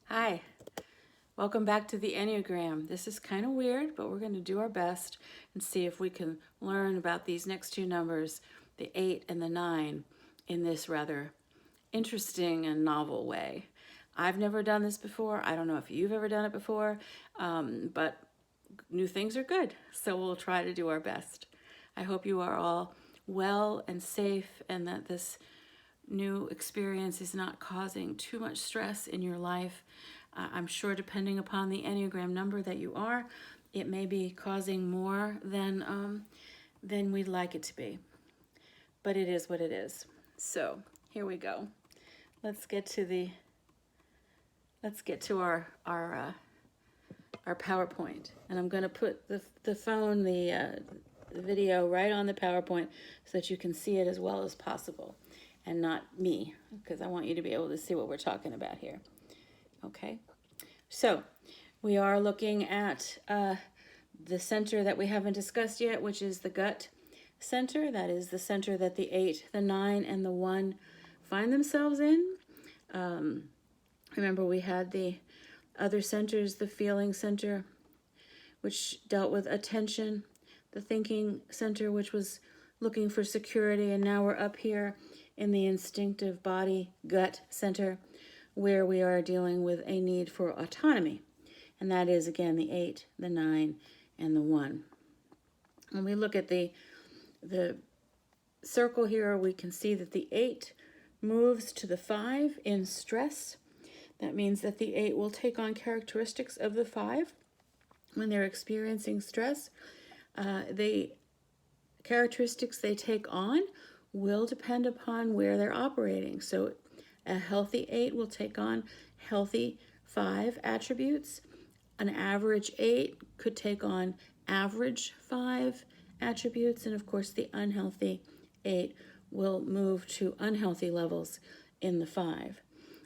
Hi, welcome back to the Enneagram. This is kind of weird, but we're going to do our best and see if we can learn about these next two numbers, the 8 and the 9, in this rather interesting and novel way. I've never done this before. I don't know if you've ever done it before, but new things are good, so we'll try to do our best. I hope you are all well and safe and that this new experience is not causing too much stress in your life. I'm sure depending upon the Enneagram number that you are, it may be causing more than we'd like it to be. But it is what it is. So here we go. Let's get to our PowerPoint, and I'm going to put the video right on the PowerPoint so that you can see it as well as possible, and not me, because I want you to be able to see what we're talking about here. Okay, so we are looking at the center that we haven't discussed yet, which is the gut center. That is the center that the 8, the 9, and the 1 find themselves in. Remember, we had the other centers, the feeling center, which dealt with attention, the thinking center, which was looking for security, and now we're up here in the instinctive body gut center, where we are dealing with a need for autonomy. And that is, again, the 8, the 9, and the 1. When we look at the circle here, we can see that the 8 moves to the 5 in stress. That means that the 8 will take on characteristics of the 5 when they're experiencing stress. The characteristics they take on will depend upon where they're operating. So a healthy 8 will take on healthy 5 attributes. An average 8 could take on average 5 attributes. And of course, the unhealthy 8 will move to unhealthy levels in the 5.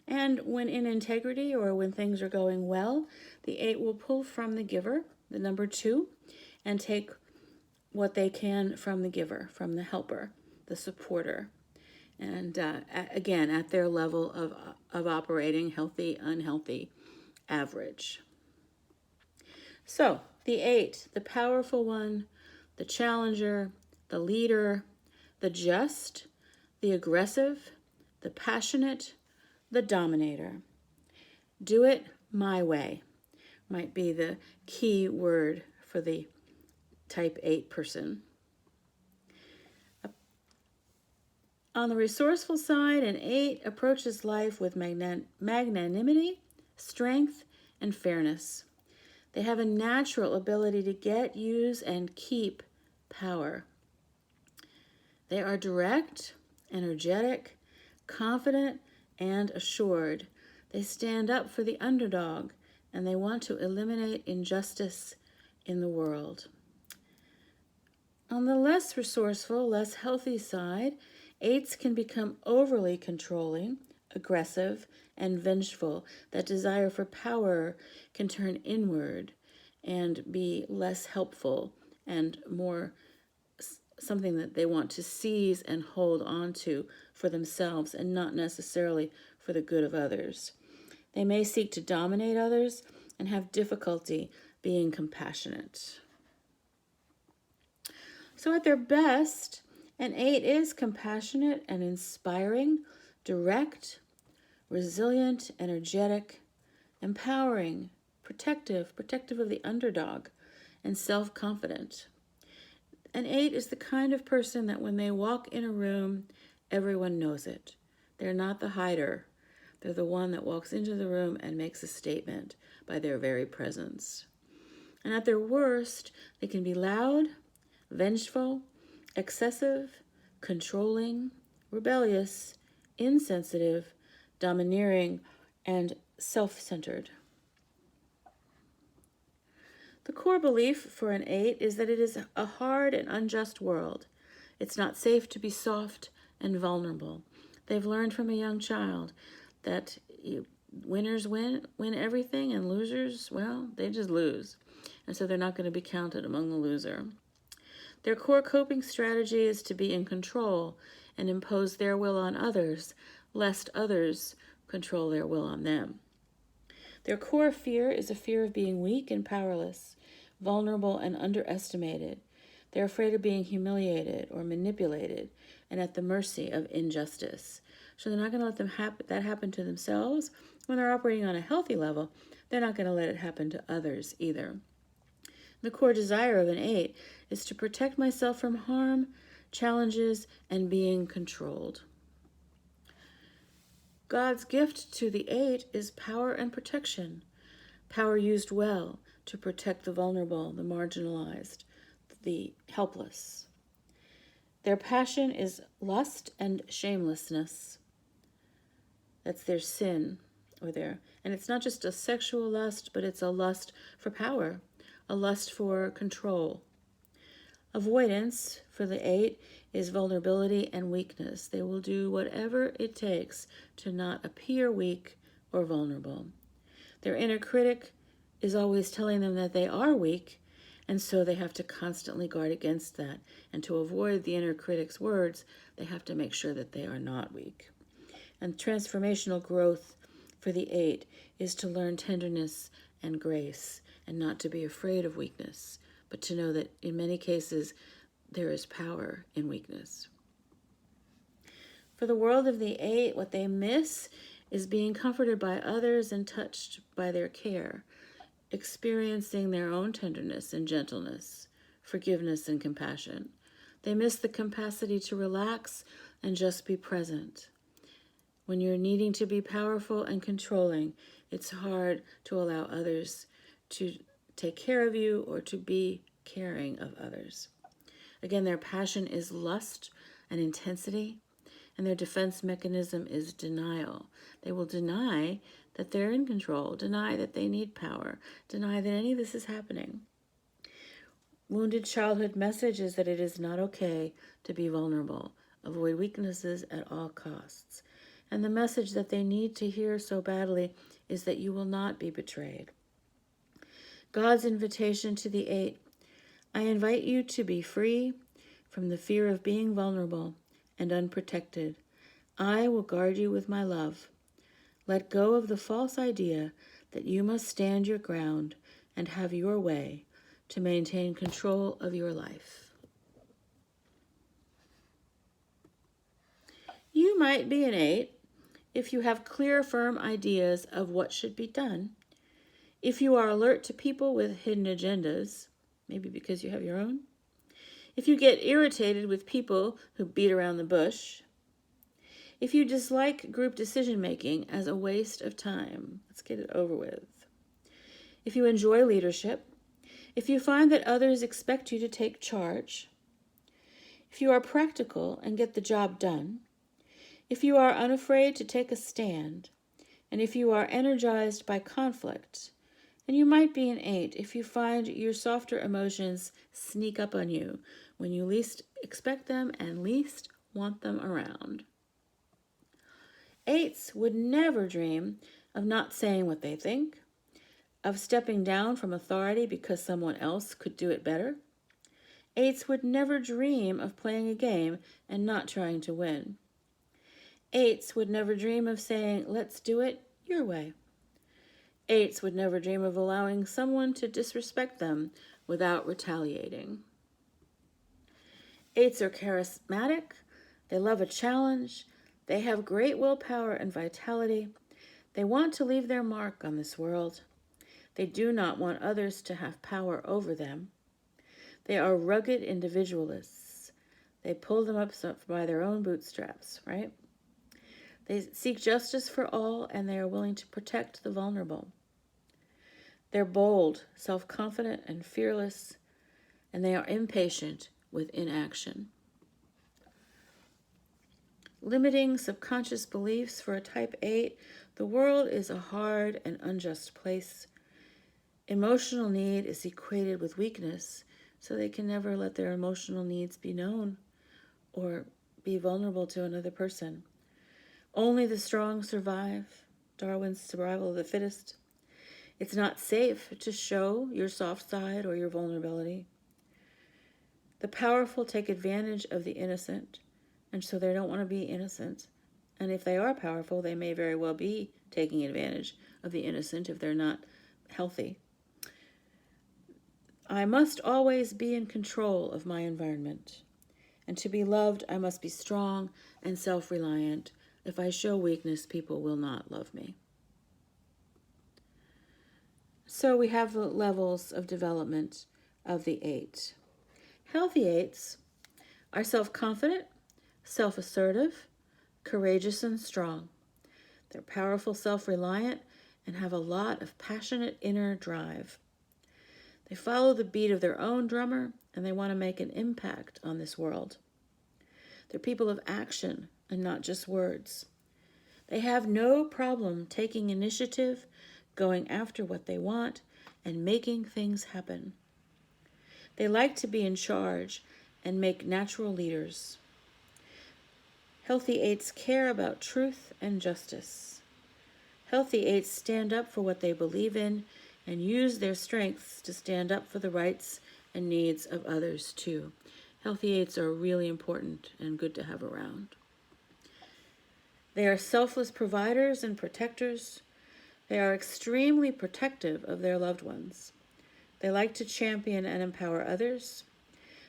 And when in integrity, or when things are going well, the 8 will pull from the giver, the number 2, and take what they can from the giver, from the helper, the supporter. And again, at their level of operating, healthy, unhealthy, average. So the 8, the powerful one, the challenger, the leader, the just, the aggressive, the passionate, the dominator. Do it my way might be the key word for the type 8 person. On the resourceful side, an 8 approaches life with magnanimity, strength, and fairness. They have a natural ability to get, use, and keep power. They are direct, energetic, confident, and assured. They stand up for the underdog, and they want to eliminate injustice in the world. On the less resourceful, less healthy side, 8s can become overly controlling, aggressive, and vengeful. That desire for power can turn inward and be less helpful and more something that they want to seize and hold on to for themselves and not necessarily for the good of others. They may seek to dominate others and have difficulty being compassionate. So at their best, an 8 is compassionate and inspiring, direct, resilient, energetic, empowering, protective of the underdog, and self-confident. An 8 is the kind of person that when they walk in a room, everyone knows it. They're not the hider. They're the one that walks into the room and makes a statement by their very presence. And at their worst, they can be loud, vengeful, excessive, controlling, rebellious, insensitive, domineering, and self-centered. The core belief for an 8 is that it is a hard and unjust world. It's not safe to be soft and vulnerable. They've learned from a young child that winners win everything, and losers, well, they just lose. And so they're not going to be counted among the loser. Their core coping strategy is to be in control and impose their will on others, lest others control their will on them. Their core fear is a fear of being weak and powerless, vulnerable and underestimated. They're afraid of being humiliated or manipulated and at the mercy of injustice. So they're not going to let that happen to themselves. When they're operating on a healthy level, they're not going to let it happen to others either. The core desire of an 8 is to protect myself from harm, challenges, and being controlled. God's gift to the 8 is power and protection. Power used well to protect the vulnerable, the marginalized, the helpless. Their passion is lust and shamelessness. That's their sin, and it's not just a sexual lust, but it's a lust for power, a lust for control. Avoidance for the 8 is vulnerability and weakness. They will do whatever it takes to not appear weak or vulnerable. Their inner critic is always telling them that they are weak, and so they have to constantly guard against that. And to avoid the inner critic's words, they have to make sure that they are not weak. And transformational growth for the 8 is to learn tenderness and grace and not to be afraid of weakness, but to know that in many cases there is power in weakness. For the world of the 8, what they miss is being comforted by others and touched by their care, experiencing their own tenderness and gentleness, forgiveness and compassion. They miss the capacity to relax and just be present. When you're needing to be powerful and controlling, it's hard to allow others to take care of you or to be caring of others. Again, their passion is lust and intensity, and their defense mechanism is denial. They will deny that they're in control, deny that they need power, deny that any of this is happening. Wounded childhood message is that it is not okay to be vulnerable. Avoid weaknesses at all costs. And the message that they need to hear so badly is that you will not be betrayed. God's invitation to the 8, I invite you to be free from the fear of being vulnerable and unprotected. I will guard you with my love. Let go of the false idea that you must stand your ground and have your way to maintain control of your life. You might be an 8 if you have clear, firm ideas of what should be done. If you are alert to people with hidden agendas, maybe because you have your own. If you get irritated with people who beat around the bush. If you dislike group decision-making as a waste of time, let's get it over with. If you enjoy leadership. If you find that others expect you to take charge. If you are practical and get the job done. If you are unafraid to take a stand. And if you are energized by conflict. And you might be an 8 if you find your softer emotions sneak up on you when you least expect them and least want them around. 8s would never dream of not saying what they think, of stepping down from authority because someone else could do it better. 8s would never dream of playing a game and not trying to win. 8s would never dream of saying, let's do it your way. 8s would never dream of allowing someone to disrespect them without retaliating. 8s are charismatic. They love a challenge. They have great willpower and vitality. They want to leave their mark on this world. They do not want others to have power over them. They are rugged individualists. They pull them up by their own bootstraps, right? They seek justice for all, and they are willing to protect the vulnerable. They're bold, self-confident, and fearless, and they are impatient with inaction. Limiting subconscious beliefs for a type 8, the world is a hard and unjust place. Emotional need is equated with weakness, so they can never let their emotional needs be known or be vulnerable to another person. Only the strong survive, Darwin's survival of the fittest. It's not safe to show your soft side or your vulnerability. The powerful take advantage of the innocent, and so they don't want to be innocent. And if they are powerful, they may very well be taking advantage of the innocent if they're not healthy. I must always be in control of my environment. And to be loved, I must be strong and self-reliant. If I show weakness, people will not love me. So we have the levels of development of the 8. Healthy 8s are self-confident, self-assertive, courageous, and strong. They're powerful, self-reliant, and have a lot of passionate inner drive. They follow the beat of their own drummer, and they want to make an impact on this world. They're people of action and not just words. They have no problem taking initiative, going after what they want, and making things happen. They like to be in charge and make natural leaders. Healthy 8s care about truth and justice. Healthy 8s stand up for what they believe in and use their strengths to stand up for the rights and needs of others too. Healthy 8s are really important and good to have around. They are selfless providers and protectors. They are extremely protective of their loved ones. They like to champion and empower others.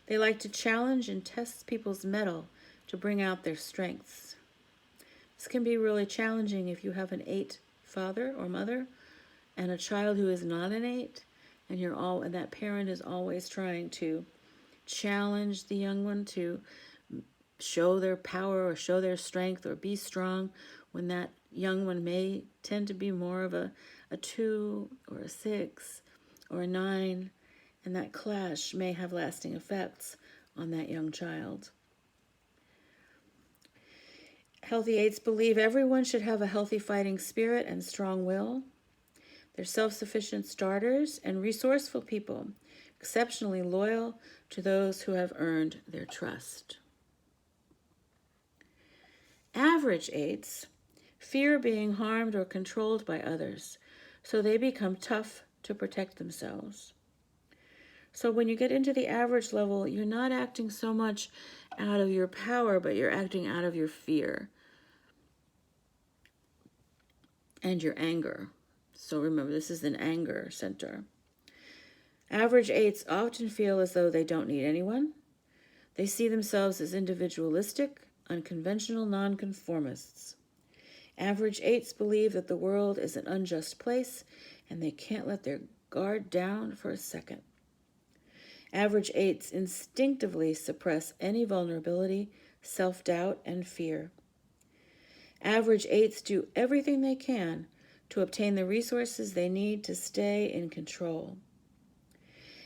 They like to challenge and test people's mettle to bring out their strengths. This can be really challenging if you have an 8 father or mother and a child who is not an 8, and that parent is always trying to challenge the young one to show their power or show their strength or be strong, when that young one may tend to be more of a 2 or a 6 or a 9, and that clash may have lasting effects on that young child. Healthy 8s believe everyone should have a healthy fighting spirit and strong will. They're self-sufficient starters and resourceful people, exceptionally loyal to those who have earned their trust. Average 8s fear being harmed or controlled by others, so they become tough to protect themselves. So when you get into the average level, you're not acting so much out of your power, but you're acting out of your fear and your anger. So remember, this is an anger center. Average 8s often feel as though they don't need anyone. They see themselves as individualistic, unconventional nonconformists. Average 8s believe that the world is an unjust place and they can't let their guard down for a second. Average 8s instinctively suppress any vulnerability, self-doubt, and fear. Average 8s do everything they can to obtain the resources they need to stay in control.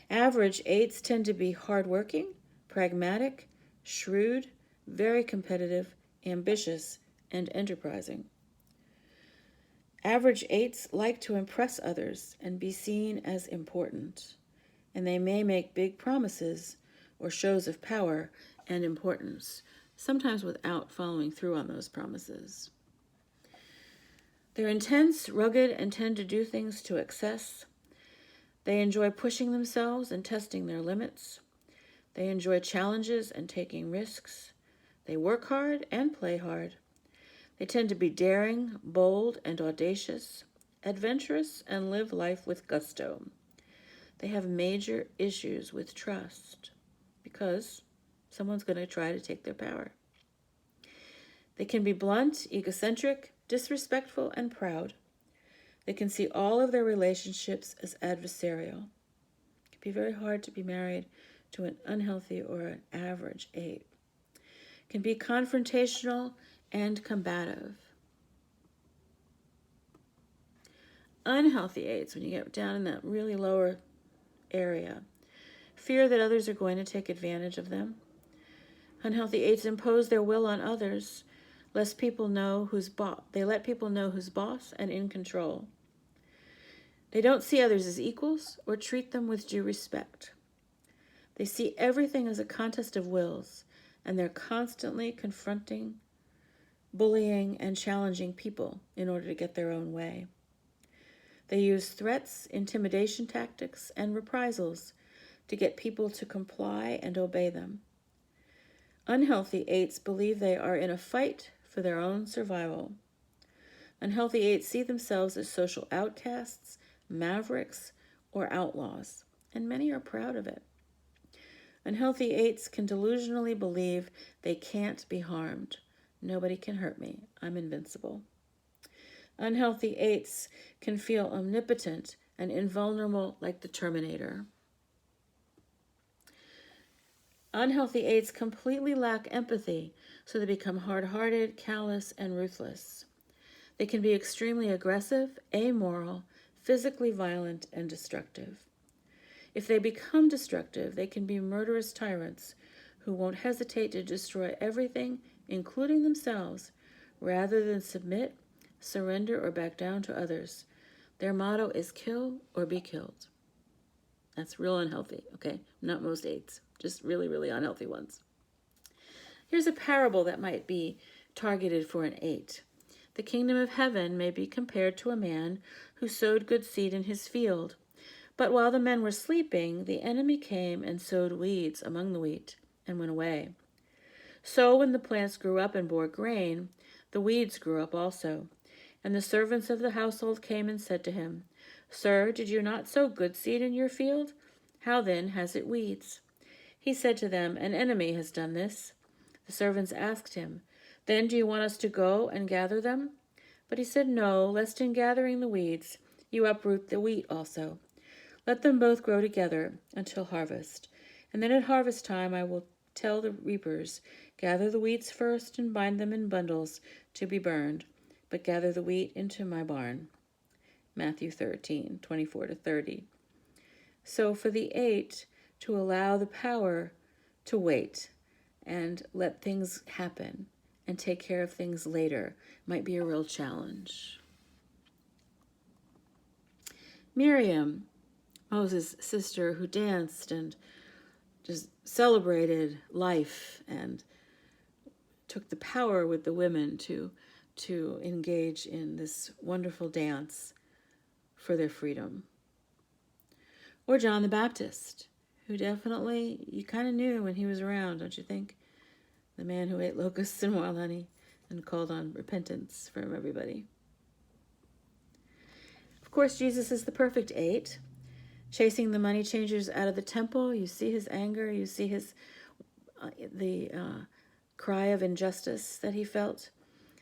Average 8s tend to be hardworking, pragmatic, shrewd, very competitive, ambitious, and enterprising. Average 8s like to impress others and be seen as important, and they may make big promises or shows of power and importance, sometimes without following through on those promises. They're intense, rugged, and tend to do things to excess. They enjoy pushing themselves and testing their limits. They enjoy challenges and taking risks. They work hard and play hard. They tend to be daring, bold, and audacious, adventurous, and live life with gusto. They have major issues with trust because someone's going to try to take their power. They can be blunt, egocentric, disrespectful, and proud. They can see all of their relationships as adversarial. It can be very hard to be married to an unhealthy or an average 8. Can be confrontational and combative. Unhealthy 8s, when you get down in that really lower area, fear that others are going to take advantage of them. Unhealthy 8s impose their will on others, lest people know who's boss. They let people know who's boss and in control. They don't see others as equals or treat them with due respect. They see everything as a contest of wills, and they're constantly confronting, bullying, and challenging people in order to get their own way. They use threats, intimidation tactics, and reprisals to get people to comply and obey them. Unhealthy 8s believe they are in a fight for their own survival. Unhealthy eights see themselves as social outcasts, mavericks, or outlaws, and many are proud of it. Unhealthy eights can delusionally believe they can't be harmed. Nobody can hurt me. I'm invincible. Unhealthy eights can feel omnipotent and invulnerable like the Terminator. Unhealthy eights completely lack empathy, so they become hard-hearted, callous, and ruthless. They can be extremely aggressive, amoral, physically violent, and destructive. If they become destructive, they can be murderous tyrants who won't hesitate to destroy everything, including themselves, rather than submit, surrender, or back down to others. Their motto is kill or be killed. That's real unhealthy, okay? Not most eights, just really, really unhealthy ones. Here's a parable that might be targeted for an eight. The kingdom of heaven may be compared to a man who sowed good seed in his field. But while the men were sleeping, the enemy came and sowed weeds among the wheat and went away. So when the plants grew up and bore grain, the weeds grew up also. And the servants of the household came and said to him, Sir, did you not sow good seed in your field? How then has it weeds? He said to them, An enemy has done this. The servants asked him, Then do you want us to go and gather them? But he said, No, lest in gathering the weeds you uproot the wheat also. Let them both grow together until harvest. And then at harvest time I will tell the reapers, Gather the weeds first and bind them in bundles to be burned, but gather the wheat into my barn. Matthew 13:24-30. So for the eight, to allow the power to wait and let things happen and take care of things later might be a real challenge. Miriam, Moses' sister, who danced and just celebrated life and took the power with the women to engage in this wonderful dance for their freedom. Or John the Baptist, who definitely, you kind of knew when he was around, don't you think? The man who ate locusts and wild honey and called on repentance from everybody. Of course, Jesus is the perfect eight. Chasing the money changers out of the temple, you see his anger, you see his the cry of injustice that he felt,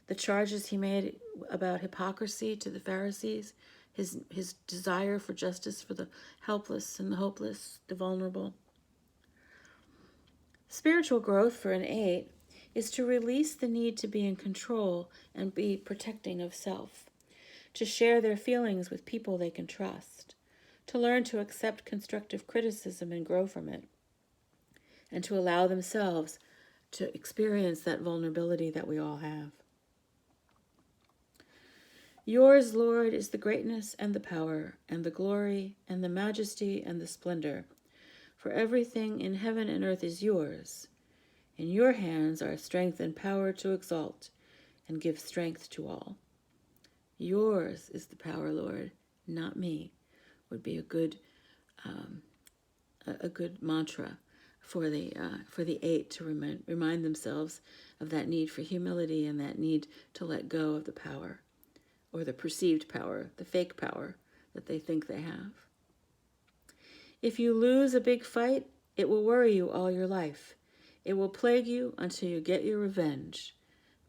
the charges he made about hypocrisy to the Pharisees, his desire for justice for the helpless and the hopeless, the vulnerable. Spiritual growth for an eight is to release the need to be in control and be protecting of self, to share their feelings with people they can trust, to learn to accept constructive criticism and grow from it, and to allow themselves to experience that vulnerability that we all have. Yours, Lord, is the greatness and the power and the glory and the majesty and the splendor. For everything in heaven and earth is yours. In your hands are strength and power to exalt and give strength to all. Yours is the power, Lord, not me, would be a good mantra for the eight to remind themselves of that need for humility and that need to let go of the power, or the perceived power, the fake power that they think they have. If you lose a big fight, it will worry you all your life. It will plague you until you get your revenge.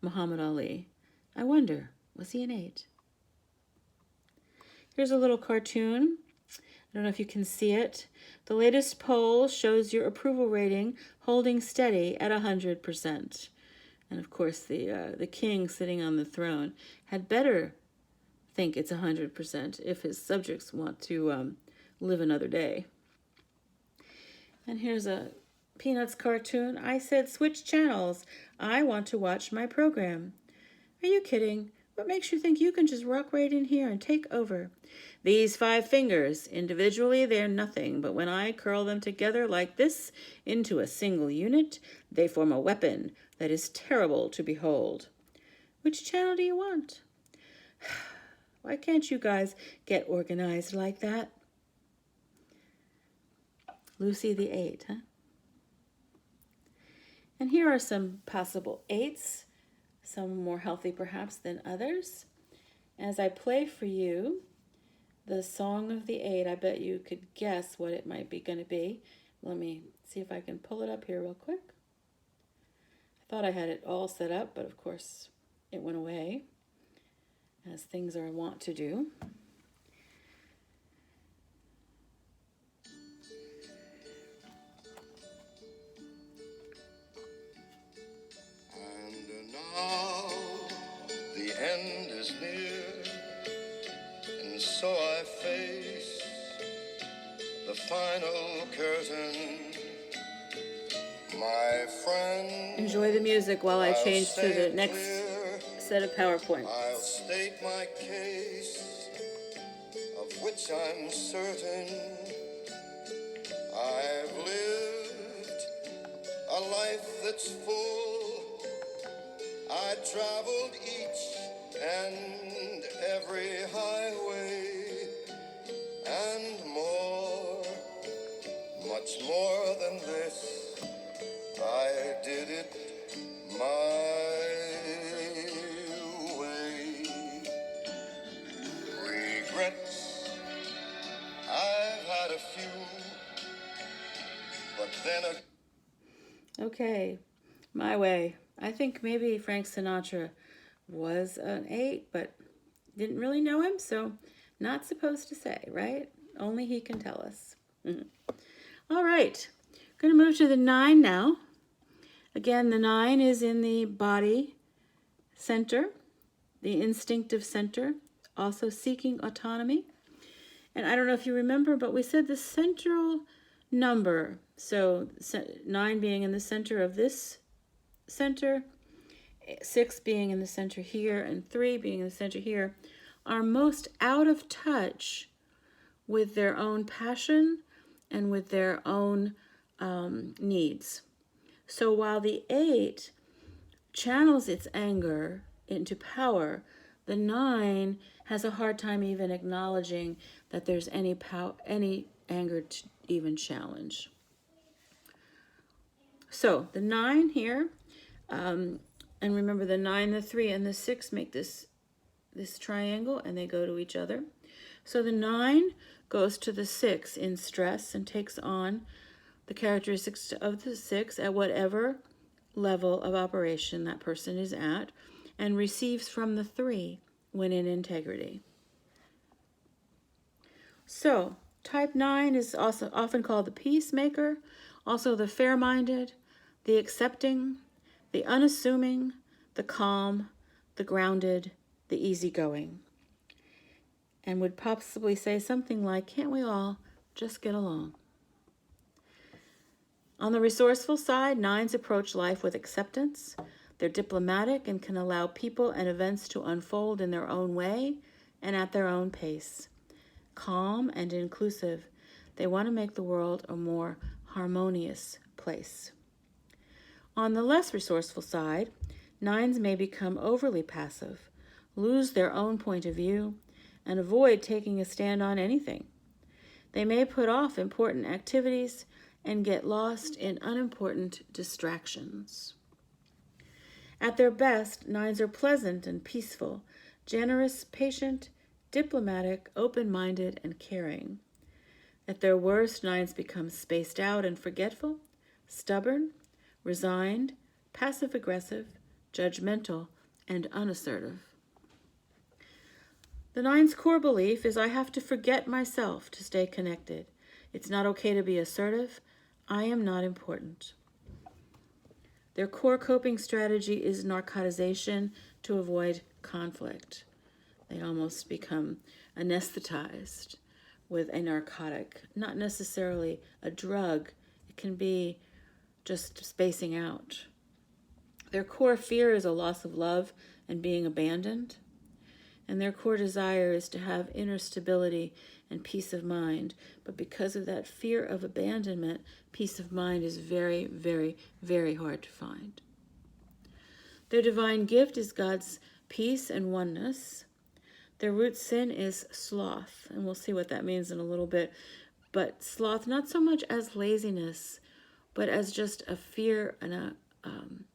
Muhammad Ali. I wonder, was he an eight? Here's a little cartoon. I don't know if you can see it. The latest poll shows your approval rating holding steady at 100%. And of course, the king sitting on the throne had better think it's 100% if his subjects want to live another day. And here's a Peanuts cartoon. I said, switch channels. I want to watch my program. Are you kidding? What makes you think you can just rock right in here and take over? These 5 fingers, individually they're nothing, but when I curl them together like this into a single unit, they form a weapon that is terrible to behold. Which channel do you want? Why can't you guys get organized like that? Lucy the 8, huh? And here are some possible 8s, some more healthy perhaps than others. As I play for you the Song of the Eight, I bet you could guess what it might be going to be. Let me see if I can pull it up here real quick. I thought I had it all set up, but of course it went away, as things are wont to do. And now the end is near, and so I face the final curtain. My friend, Enjoy the music while I change to the next set of PowerPoints. I'll state my case, of which I'm certain. I've lived a life that's full. I traveled each and every highway, and more, much more than this. I did it my way. Regrets, I've had a few, but then Okay, my way. I think maybe Frank Sinatra was an 8, but didn't really know him, so not supposed to say, right? Only he can tell us. All right, going to move to the 9 now. Again, the 9 is in the body center, the instinctive center, also seeking autonomy. And I don't know if you remember, but we said the central number, so 9 being in the center of this center, 6 being in the center here, and 3 being in the center here, are most out of touch with their own passion and with their own needs. So while the 8 channels its anger into power, the 9 has a hard time even acknowledging that there's any anger to even challenge. So the 9 here, and remember the 9, the 3, and the 6 make this triangle, and they go to each other. So the 9 goes to the 6 in stress and takes on the characteristics of the 6 at whatever level of operation that person is at, and receives from the 3 when in integrity. So type 9 is also often called the Peacemaker, also the Fairminded, the Accepting, the Unassuming, the Calm, the Grounded, the Easygoing, and would possibly say something like, can't we all just get along? On the resourceful side, 9s approach life with acceptance. They're diplomatic and can allow people and events to unfold in their own way and at their own pace. Calm and inclusive, they want to make the world a more harmonious place. On the less resourceful side, 9s may become overly passive, lose their own point of view, and avoid taking a stand on anything. They may put off important activities and get lost in unimportant distractions. At their best, 9s are pleasant and peaceful, generous, patient, diplomatic, open-minded, and caring. At their worst, 9s become spaced out and forgetful, stubborn, resigned, passive-aggressive, judgmental, and unassertive. The 9's core belief is I have to forget myself to stay connected. It's not okay to be assertive. I am not important. Their core coping strategy is narcotization to avoid conflict. They almost become anesthetized with a narcotic, not necessarily a drug. It can be just spacing out. Their core fear is a loss of love and being abandoned. And their core desire is to have inner stability and peace of mind. But because of that fear of abandonment, peace of mind is very, very, very hard to find. Their divine gift is God's peace and oneness. Their root sin is sloth, and we'll see what that means in a little bit. But sloth, not so much as laziness, but as just a fear and an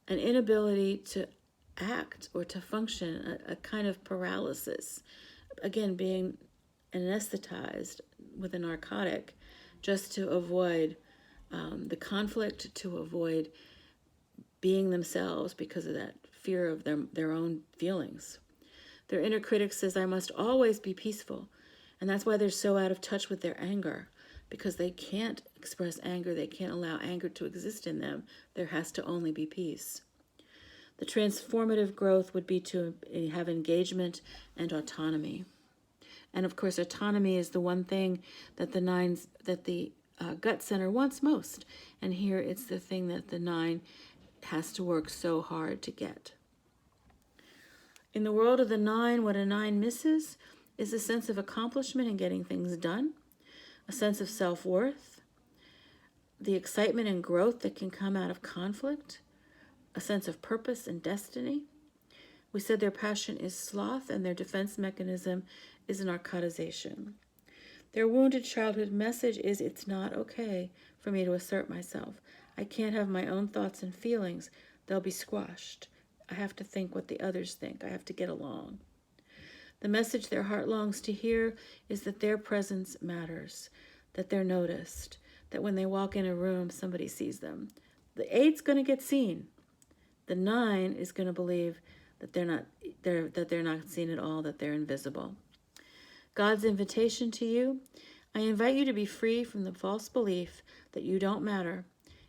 inability to act or to function, a kind of paralysis. Again, being anesthetized with a narcotic just to avoid the conflict, to avoid being themselves because of that fear of their own feelings. Their inner critic says, I must always be peaceful. And that's why they're so out of touch with their anger, because they can't express anger. They can't allow anger to exist in them. There has to only be peace. The transformative growth would be to have engagement and autonomy. And of course, autonomy is the one thing that the gut center wants most. And here it's the thing that the 9 has to work so hard to get. In the world of the 9, what a 9 misses is a sense of accomplishment in getting things done, a sense of self-worth, the excitement and growth that can come out of conflict, a sense of purpose and destiny. We said their passion is sloth and their defense mechanism is narcotization. Their wounded childhood message is, it's not okay for me to assert myself. I can't have my own thoughts and feelings. They'll be squashed. I have to think what the others think. I have to get along. The message their heart longs to hear is that their presence matters, that they're noticed, that when they walk in a room, somebody sees them. The 8's going to get seen. The 9 is going to believe that they're not seen at all, that they're invisible. God's invitation to you, I invite you to be free from the false belief that you don't matter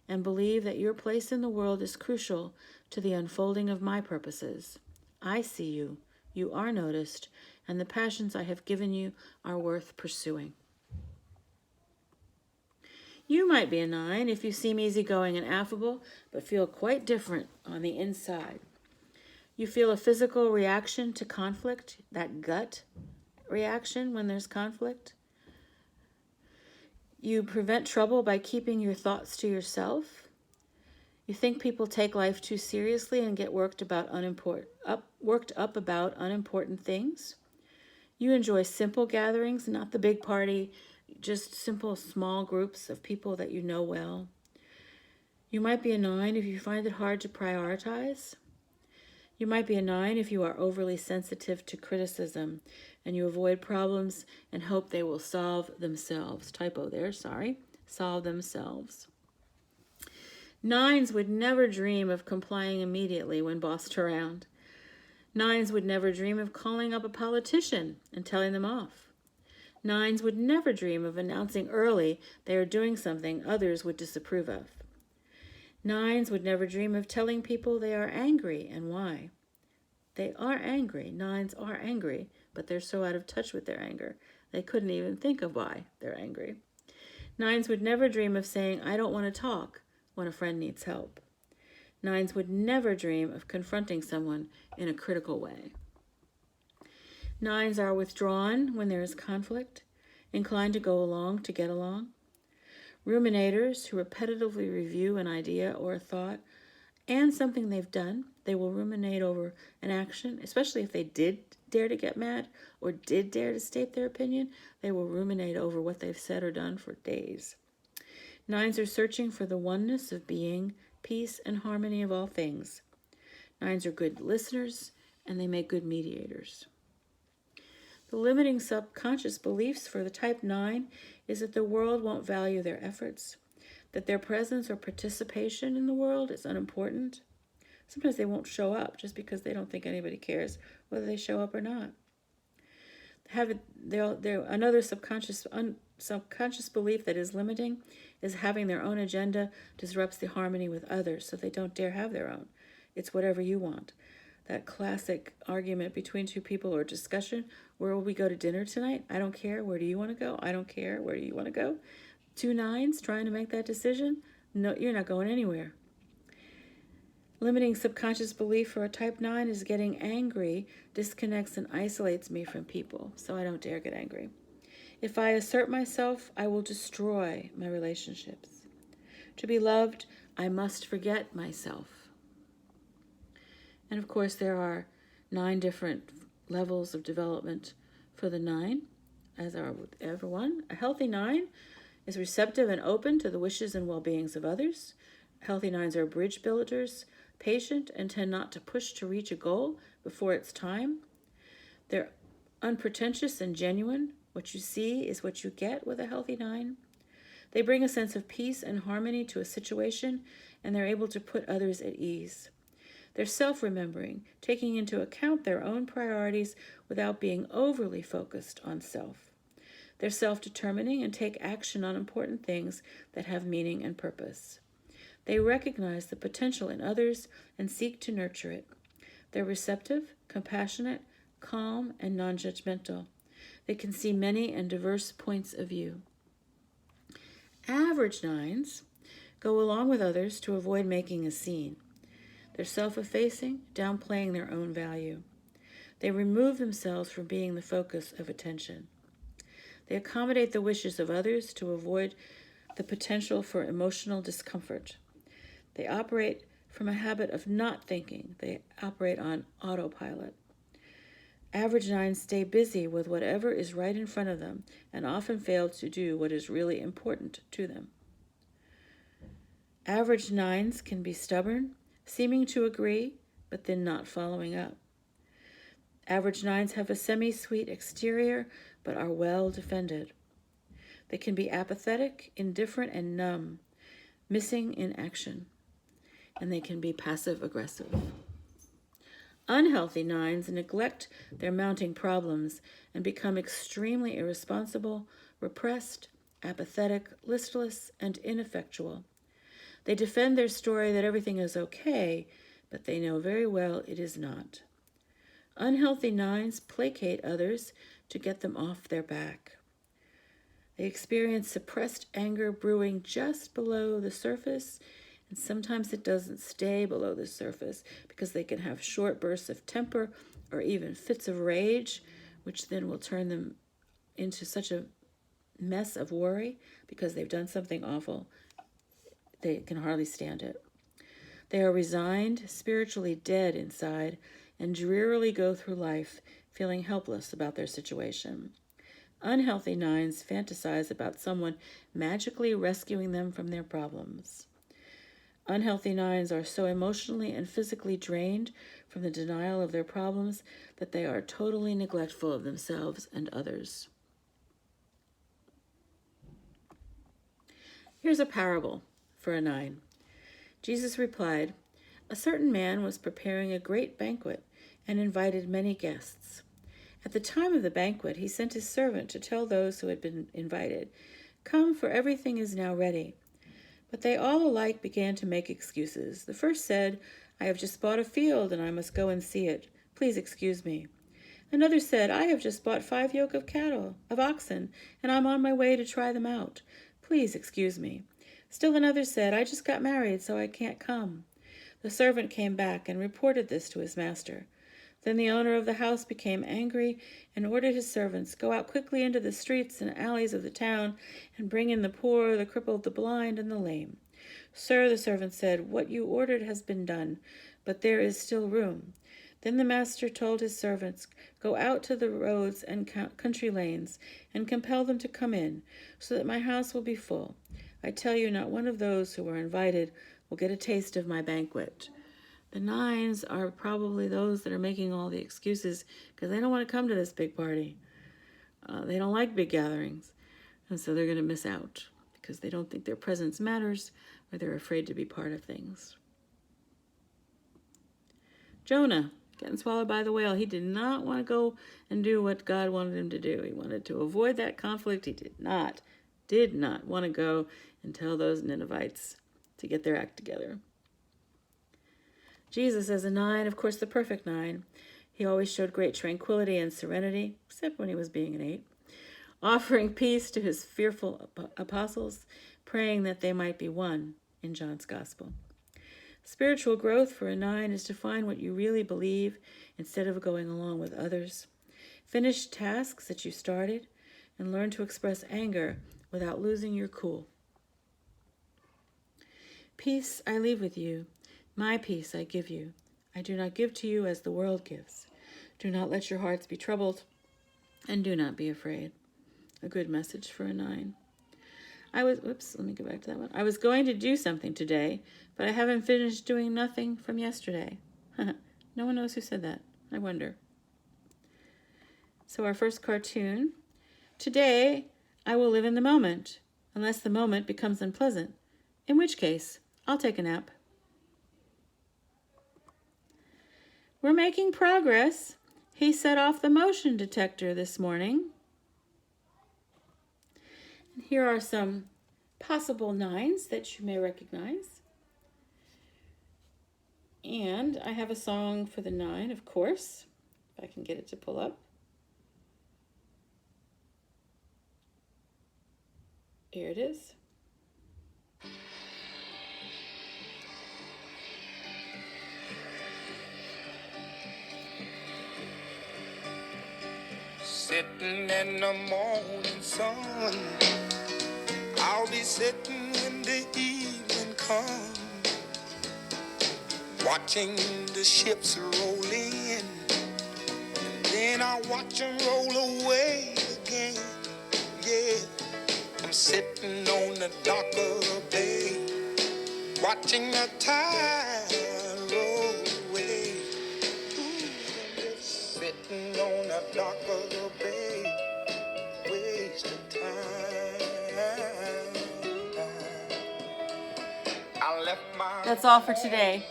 and believe that your place in the world is crucial to the unfolding of my purposes. I see you. You are noticed, and the passions I have given you are worth pursuing. You might be a 9 if you seem easygoing and affable, but feel quite different on the inside. You feel a physical reaction to conflict, that gut reaction when there's conflict. You prevent trouble by keeping your thoughts to yourself. You think people take life too seriously and get worked up about unimportant things. You enjoy simple gatherings, not the big party, just simple small groups of people that you know well. You might be a 9 if you find it hard to prioritize. You might be a 9 if you are overly sensitive to criticism and you avoid problems and hope they will solve themselves. Typo there, sorry. Solve themselves. 9s would never dream of complying immediately when bossed around. 9s would never dream of calling up a politician and telling them off. 9s would never dream of announcing early they are doing something others would disapprove of. 9s would never dream of telling people they are angry and why. They are angry. 9s are angry, but they're so out of touch with their anger, they couldn't even think of why they're angry. 9s would never dream of saying, I don't want to talk, when a friend needs help. 9s would never dream of confronting someone in a critical way. 9s are withdrawn when there is conflict, inclined to go along to get along. Ruminators who repetitively review an idea or a thought and something they've done. They will ruminate over an action, especially if they did dare to get mad or did dare to state their opinion. They will ruminate over what they've said or done for days. 9s are searching for the oneness of being, peace, and harmony of all things. 9s are good listeners, and they make good mediators. The limiting subconscious beliefs for the type 9 is that the world won't value their efforts, that their presence or participation in the world is unimportant. Sometimes they won't show up just because they don't think anybody cares whether they show up or not. Another subconscious belief that is limiting is having their own agenda disrupts the harmony with others, so they don't dare have their own. It's whatever you want. That classic argument between two people or discussion, where will we go to dinner tonight? I don't care. Where do you want to go? I don't care. Where do you want to go? 2 9s trying to make that decision? No, you're not going anywhere. Limiting subconscious belief for a type 9 is getting angry disconnects and isolates me from people, so I don't dare get angry. If I assert myself, I will destroy my relationships. To be loved, I must forget myself. And of course, there are 9 different levels of development for the 9, as are with everyone. A healthy 9 is receptive and open to the wishes and well-beings of others. Healthy 9s are bridge builders. patient and tend not to push to reach a goal before it's time. They're unpretentious and genuine. What you see is what you get with a healthy 9. They bring a sense of peace and harmony to a situation, and they're able to put others at ease. They're self-remembering, taking into account their own priorities without being overly focused on self. They're self-determining and take action on important things that have meaning and purpose. They recognize the potential in others and seek to nurture it. They're receptive, compassionate, calm, and non-judgmental. They can see many and diverse points of view. Average 9s go along with others to avoid making a scene. They're self-effacing, downplaying their own value. They remove themselves from being the focus of attention. They accommodate the wishes of others to avoid the potential for emotional discomfort. They operate from a habit of not thinking. They operate on autopilot. Average 9s stay busy with whatever is right in front of them and often fail to do what is really important to them. Average 9s can be stubborn, seeming to agree, but then not following up. Average 9s have a semi-sweet exterior, but are well defended. They can be apathetic, indifferent, and numb, missing in action. And they can be passive-aggressive. Unhealthy 9s neglect their mounting problems and become extremely irresponsible, repressed, apathetic, listless, and ineffectual. They defend their story that everything is okay, but they know very well it is not. Unhealthy 9s placate others to get them off their back. They experience suppressed anger brewing just below the surface, and sometimes it doesn't stay below the surface because they can have short bursts of temper or even fits of rage, which then will turn them into such a mess of worry because they've done something awful. They can hardly stand it. They are resigned, spiritually dead inside, and drearily go through life feeling helpless about their situation. Unhealthy 9s fantasize about someone magically rescuing them from their problems. Unhealthy 9s are so emotionally and physically drained from the denial of their problems that they are totally neglectful of themselves and others. Here's a parable for a 9. Jesus replied, "A certain man was preparing a great banquet and invited many guests. At the time of the banquet, he sent his servant to tell those who had been invited, 'Come, for everything is now ready.' But they all alike began to make excuses. The first said, 'I have just bought a field and I must go and see it. Please excuse me.' Another said, 'I have just bought 5 yoke of oxen, and I'm on my way to try them out. Please excuse me.' Still another said, 'I just got married, so I can't come.' The servant came back and reported this to his master. Then the owner of the house became angry and ordered his servants, 'Go out quickly into the streets and alleys of the town and bring in the poor, the crippled, the blind, and the lame.' 'Sir,' the servant said, 'what you ordered has been done, but there is still room.' Then the master told his servants, 'Go out to the roads and country lanes and compel them to come in, so that my house will be full. I tell you, not one of those who are invited will get a taste of my banquet.'" The 9s are probably those that are making all the excuses because they don't want to come to this big party. They don't like big gatherings, and so they're going to miss out because they don't think their presence matters or they're afraid to be part of things. Jonah, getting swallowed by the whale, he did not want to go and do what God wanted him to do. He wanted to avoid that conflict. He did not want to go and tell those Ninevites to get their act together. Jesus, as a 9, of course the perfect 9, he always showed great tranquility and serenity, except when he was being an 8, offering peace to his fearful apostles, praying that they might be one in John's Gospel. Spiritual growth for a 9 is to find what you really believe instead of going along with others. Finish tasks that you started and learn to express anger without losing your cool. Peace I leave with you. My peace I give you. I do not give to you as the world gives. Do not let your hearts be troubled, and do not be afraid. A good message for a 9. Let me go back to that one. I was going to do something today, but I haven't finished doing nothing from yesterday. No one knows who said that. I wonder. So our first cartoon. Today, I will live in the moment, unless the moment becomes unpleasant, in which case, I'll take a nap. We're making progress. He set off the motion detector this morning. And here are some possible 9s that you may recognize. And I have a song for the 9, of course, if I can get it to pull up. Here it is. Sitting in the morning sun, I'll be sitting when the evening comes, watching the ships roll in, and then I watch them roll away again. Yeah, I'm sitting on the dock of the bay, watching the tide roll away. Ooh, I'm just sitting on the dock of the bay, wasting time. I left my That's all for today.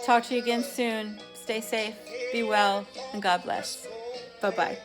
Talk to you again soon. Stay safe, be well, and God bless. Bye-bye.